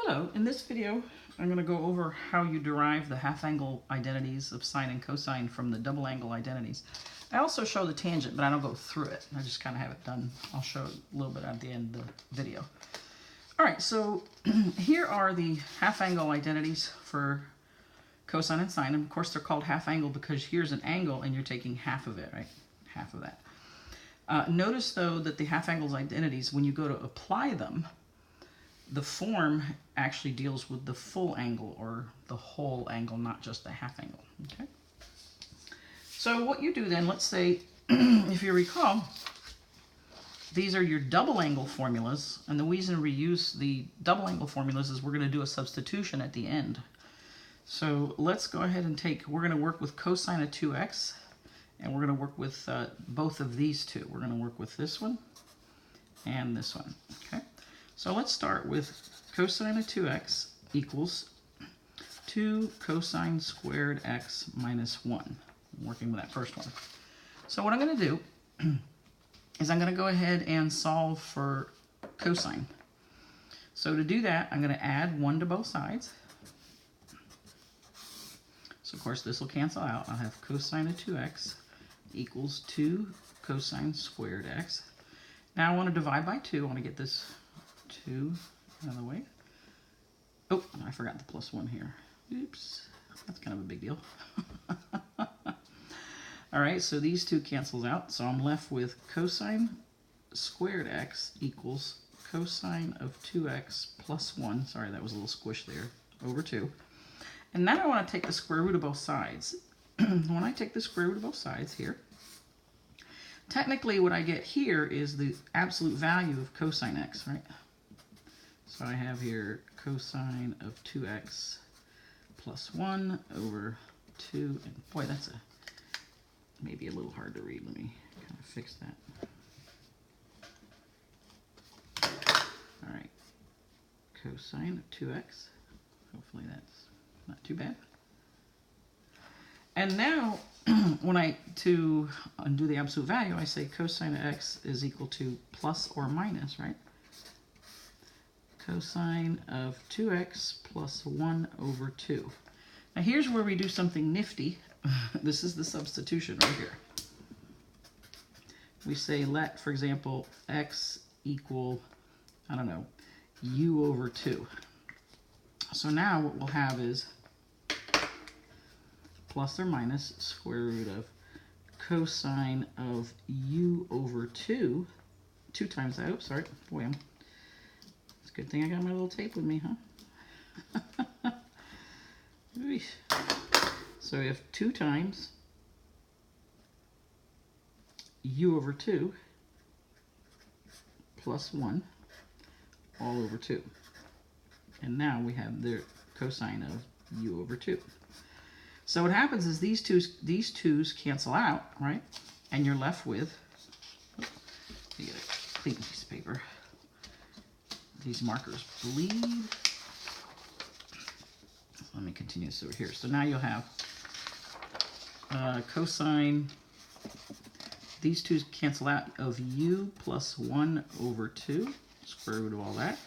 Hello, in this video I'm going to go over how you derive the half-angle identities of sine and cosine from the double-angle identities. I also show the tangent, but I don't go through it. I just kind of have it done. I'll show it a little bit at the end of the video. Alright, so here are the half-angle identities for cosine and sine. And of course they're called half-angle because here's an angle and you're taking half of it, right? Half of that. Notice though that the half-angles identities, when you go to apply them, the form actually deals with the full angle or the whole angle, not just the half angle. Okay. So what you do then, let's say, if you recall, these are your double angle formulas, and the reason we use the double angle formulas is we're going to do a substitution at the end. So let's go ahead and we're going to work with cosine of 2x, and we're going to work with both of these two. We're going to work with this one and this one. Okay. So let's start with cosine of 2x equals 2 cosine squared x minus 1. I'm working with that first one. So what I'm going to do is I'm going to go ahead and solve for cosine. So to do that, I'm going to add 1 to both sides. So of course this will cancel out. I'll have cosine of 2x equals 2 cosine squared x. Now I want to divide by 2. I want to get this 2 out of the way. Oh, I forgot the plus 1 here. Oops, that's kind of a big deal. All right, so these two cancels out, so I'm left with cosine squared x equals cosine of 2x plus 1. Sorry, that was a little squish there. Over 2. And now I want to take the square root of both sides. When I take the square root of both sides here, technically what I get here is the absolute value of cosine x, right? So I have here cosine of 2x plus 1 over 2. And boy, that's maybe a little hard to read. Let me kind of fix that. All right, cosine of 2x. Hopefully that's not too bad. And now, to undo the absolute value, I say cosine of x is equal to plus or minus, right? Cosine of 2x plus 1 over 2. Now here's where we do something nifty. This is the substitution right here. We say let, for example, x equal, I don't know, u over 2. So now what we'll have is plus or minus square root of cosine of u over 2, 2 times that. Oops, sorry. Boy, it's a good thing I got my little tape with me, huh? So we have 2 times u over 2 plus 1 all over 2. And now we have the cosine of u over 2. So what happens is these twos cancel out, right? And you're left with, you get a clean piece of paper. These markers bleed. Let me continue this over here. So now you'll have cosine, these twos cancel out, of u plus 1 over 2, square root of all that,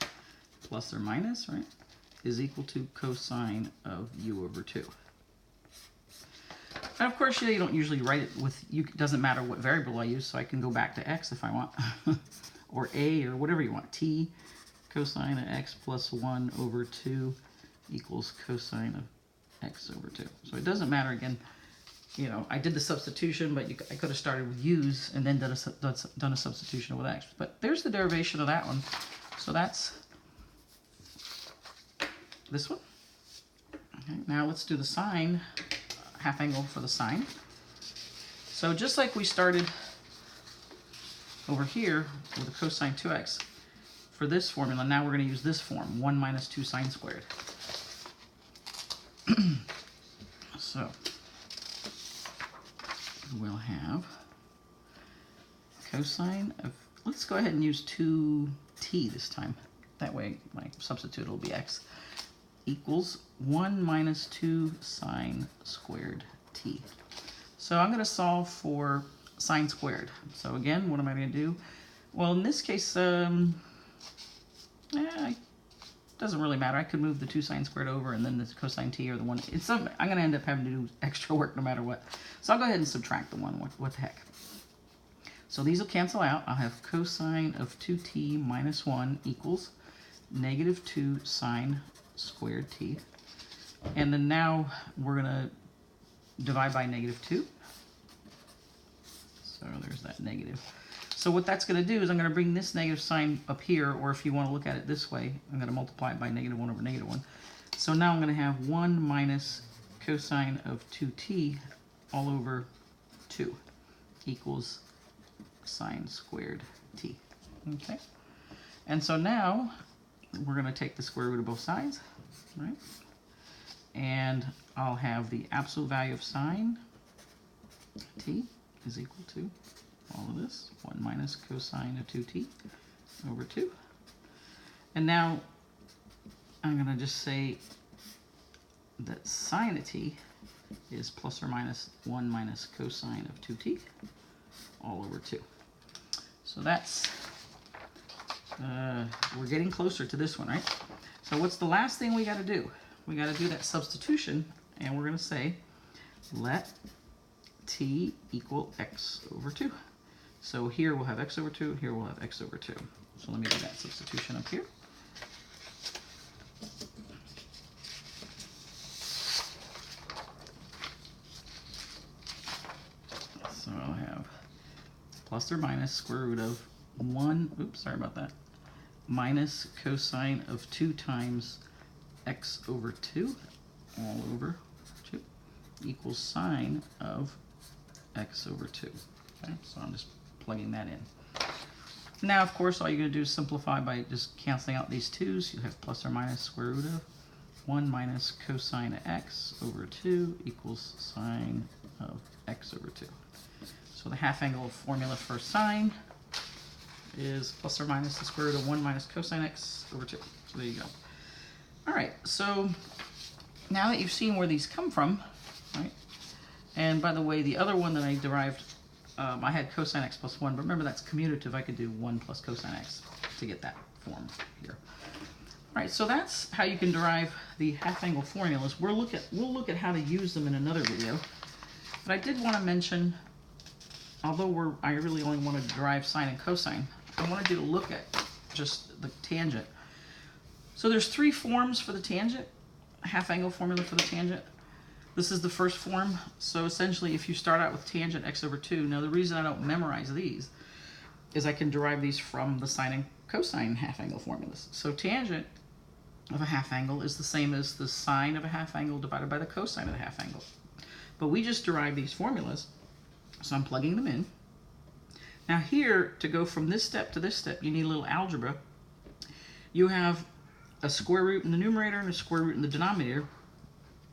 plus or minus, right, is equal to cosine of u over 2. And of course, you don't usually write it with, it doesn't matter what variable I use, so I can go back to x if I want, or a, or whatever you want. T, cosine of x plus 1 over 2 equals cosine of x over 2. So it doesn't matter, again, you know, I did the substitution, but I could have started with u's and then done a substitution with x. But there's the derivation of that one. So that's this one. Okay, now let's do the sine, half angle for the sine. So just like we started over here with the cosine 2x, for this formula, now we're going to use this form, 1 minus 2 sine squared. So we'll have cosine of, let's go ahead and use 2t this time. That way my substitute will be x, equals 1 minus 2 sine squared t. So I'm going to solve for sine squared. So again, what am I going to do? Well, in this case, I doesn't really matter. I could move the 2 sine squared over and then the cosine t or the 1. I'm going to end up having to do extra work no matter what. So I'll go ahead and subtract the 1. What the heck. So these will cancel out. I'll have cosine of 2t minus 1 equals negative 2 sine squared t. And then now we're going to divide by negative 2. So there's that negative. So what that's going to do is I'm going to bring this negative sign up here, or if you want to look at it this way, I'm going to multiply it by negative 1 over negative 1. So now I'm going to have 1 minus cosine of 2t all over 2 equals sine squared t. Okay? And so now we're going to take the square root of both sides, right? And I'll have the absolute value of sine t is equal to all of this, 1 minus cosine of 2t over 2. And now I'm going to just say that sine of t is plus or minus 1 minus cosine of 2t all over 2. So that's, we're getting closer to this one, right? So what's the last thing we got to do? We got to do that substitution, and we're going to say let t equal x over 2. So here we'll have x over 2, here we'll have x over 2. So let me do that substitution up here. So I'll have plus or minus square root of 1, oops, sorry about that, minus cosine of 2 times x over 2 all over 2 equals sine of x over 2. Okay, so I'm just plugging that in. Now, of course, all you're going to do is simplify by just canceling out these 2's. You have plus or minus square root of 1 minus cosine of x over 2 equals sine of x over 2. So the half angle formula for sine is plus or minus the square root of 1 minus cosine x over 2. So there you go. All right, so now that you've seen where these come from, right? And by the way, the other one that I derived, I had cosine x plus 1, but remember that's commutative. I could do 1 plus cosine x to get that form here. All right, so that's how you can derive the half angle formulas. We'll look at how to use them in another video. But I did want to mention, although I really only want to derive sine and cosine, I wanted you to look at just the tangent. So there's 3 forms for the tangent, half angle formula for the tangent. This is the first form. So essentially, if you start out with tangent x over 2, now the reason I don't memorize these is I can derive these from the sine and cosine half angle formulas. So tangent of a half angle is the same as the sine of a half angle divided by the cosine of the half angle. But we just derived these formulas, so I'm plugging them in. Now here, to go from this step to this step, you need a little algebra. You have a square root in the numerator and a square root in the denominator.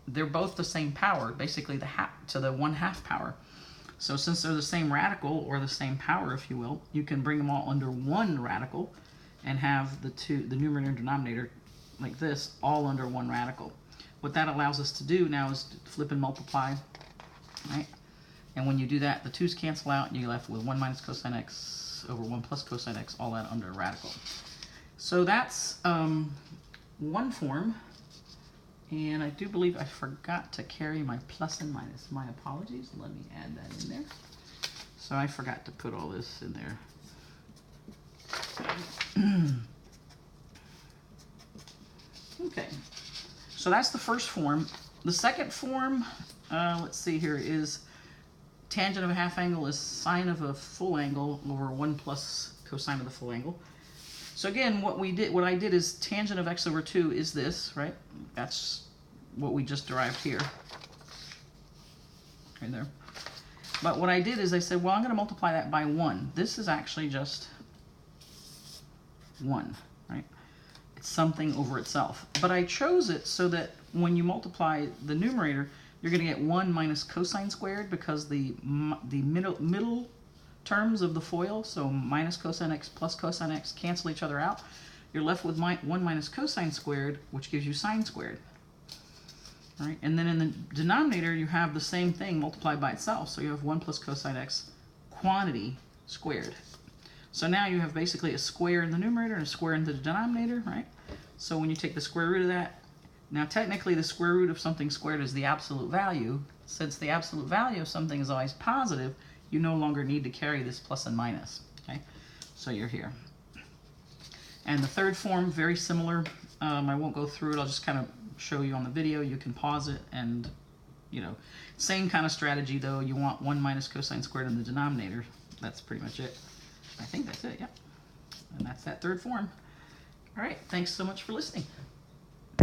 They're both the same power, basically the half to the 1/2 power. So since they're the same radical, or the same power, if you will, you can bring them all under one radical and have the numerator and denominator like this, all under one radical. What that allows us to do now is to flip and multiply, right? And when you do that, the 2's cancel out, and you're left with 1 minus cosine x over 1 plus cosine x, all that under a radical. So that's one form. And I do believe I forgot to carry my plus and minus. My apologies. Let me add that in there. So I forgot to put all this in there. Okay. So that's the first form. The second form, let's see here, is tangent of a half angle is sine of a full angle over 1 plus cosine of the full angle. So again, what I did is tangent of x over 2 is this, right? That's what we just derived here. Right there. But what I did is I said, well, I'm going to multiply that by 1. This is actually just 1, right? It's something over itself. But I chose it so that when you multiply the numerator, you're going to get 1 minus cosine squared, because the middle terms of the FOIL, so minus cosine x plus cosine x, cancel each other out. You're left with 1 minus cosine squared, which gives you sine squared. All right? And then in the denominator, you have the same thing multiplied by itself. So you have 1 plus cosine x quantity squared. So now you have basically a square in the numerator and a square in the denominator, right? So when you take the square root of that, now technically the square root of something squared is the absolute value. Since the absolute value of something is always positive, you no longer need to carry this plus and minus. Okay, so you're here. And the third form, very similar. I won't go through it. I'll just kind of show you on the video. You can pause it and, you know, same kind of strategy though. You want 1 minus cosine squared in the denominator. That's pretty much it. I think that's it, yep. And that's that third form. All right, thanks so much for listening.